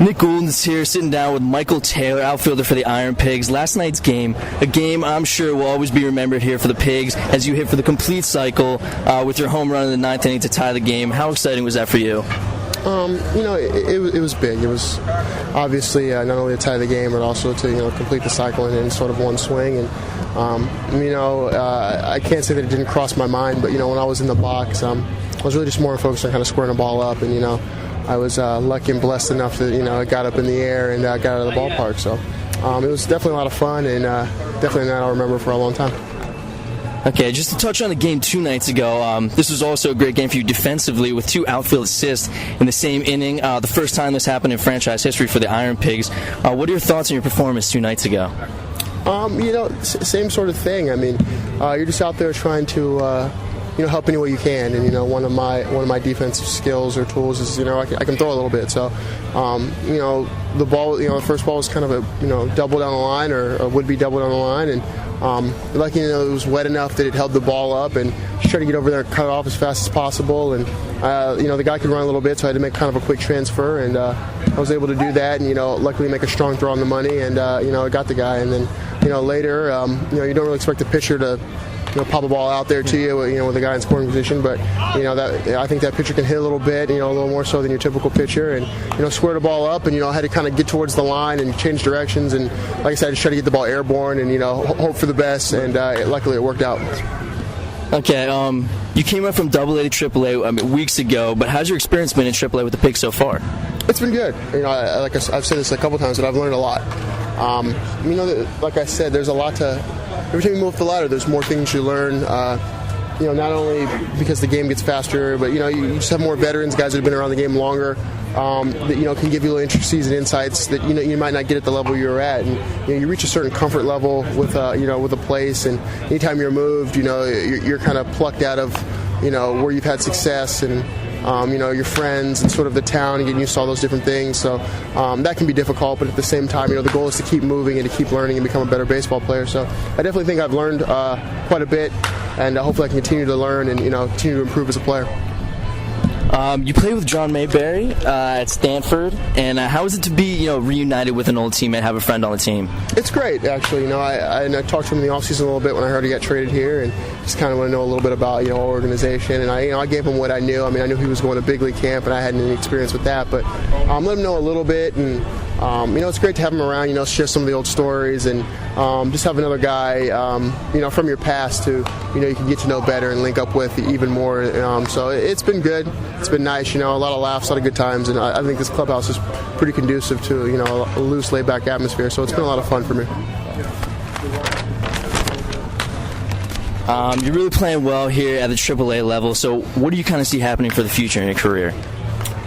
Nick Guldin's here sitting down with Michael Taylor, outfielder for the Iron Pigs. Last night's game, a game I'm sure will always be remembered here for the Pigs as you hit for the complete cycle with your home run in the ninth inning to tie the game. How exciting was that for you? It was big. It was obviously not only to tie the game, but also to complete the cycle in sort of one swing. And I can't say that it didn't cross my mind, but when I was in the box, I was really just more focused on kind of squaring the ball up. And I was lucky and blessed enough that it got up in the air and got out of the ballpark. So it was definitely a lot of fun, and definitely that I'll remember for a long time. Okay, just to touch on the game 2 nights ago, this was also a great game for you defensively with 2 outfield assists in the same inning. The first time this happened in franchise history for the Iron Pigs. What are your thoughts on your performance 2 nights ago? Same sort of thing. I mean, you're just out there trying to help any way you can, and one of my defensive skills or tools is I can throw a little bit. So the ball, the first ball was kind of a double down the line or would be double down the line, and lucky it was wet enough that it held the ball up, and just tried to get over there and cut it off as fast as possible. And the guy could run a little bit, so I had to make kind of a quick transfer, and I was able to do that, and luckily make a strong throw on the money, and I got the guy. And then later, you don't really expect the pitcher to pop a ball out there to you, with a guy in scoring position. But I think that pitcher can hit a little bit, a little more so than your typical pitcher, and square the ball up, and I had to kind of get towards the line and change directions, and like I said, I just try to get the ball airborne and hope for the best, and luckily it worked out. Okay, you came up from Double-A to Triple-A weeks ago, but how's your experience been in Triple-A with the Pigs so far? It's been good. I've said this a couple times, but I've learned a lot. Like I said, there's a lot to. Every time you move up the ladder, there's more things you learn. Not only because the game gets faster, but you just have more veterans, guys that have been around the game longer. That can give you little intricacies and insights that you might not get at the level you're at, and you reach a certain comfort level with with a place, and anytime you're moved, you're kind of plucked out of where you've had success and your friends and sort of the town and getting used to all those different things. So that can be difficult, but at the same time, the goal is to keep moving and to keep learning and become a better baseball player. So I definitely think I've learned quite a bit, and hopefully I can continue to learn and continue to improve as a player. You played with John Mayberry at Stanford, and how is it to be reunited with an old teammate, have a friend on the team? It's great, actually. I talked to him in the offseason a little bit when I heard he got traded here, and just kind of want to know a little bit about our organization. And I gave him what I knew. I mean, I knew he was going to big league camp, and I hadn't any experience with that, but let him know a little bit. And it's great to have him around. Share some of the old stories, and just have another guy from your past who you can get to know better and link up with even more. So it's been good. It's been nice. A lot of laughs, a lot of good times, and I think this clubhouse is pretty conducive to a loose, laid-back atmosphere. So it's been a lot of fun for me. You're really playing well here at the Triple-A level. So what do you kind of see happening for the future in your career?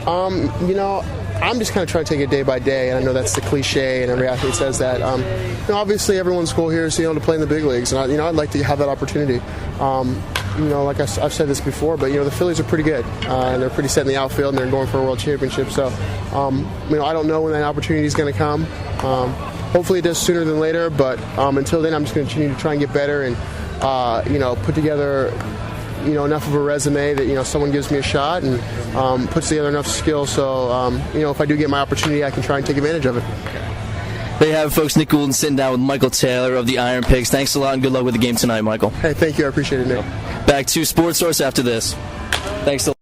I'm just kind of trying to take it day by day, and I know that's the cliche, and every athlete says that. Obviously, everyone's goal here is to play in the big leagues, and I'd like to have that opportunity. Like I've said this before, but the Phillies are pretty good, and they're pretty set in the outfield, and they're going for a world championship. So, I don't know when that opportunity is going to come. Hopefully, it does sooner than later. But until then, I'm just going to continue to try and get better and put together enough of a resume that someone gives me a shot and puts together enough skill so if I do get my opportunity, I can try and take advantage of it. There you have it, folks. Nick Guldin sitting down with Michael Taylor of the Iron Pigs. Thanks a lot and good luck with the game tonight, Michael. Hey, thank you. I appreciate it, Nick. Back to Sports Source after this. Thanks a lot.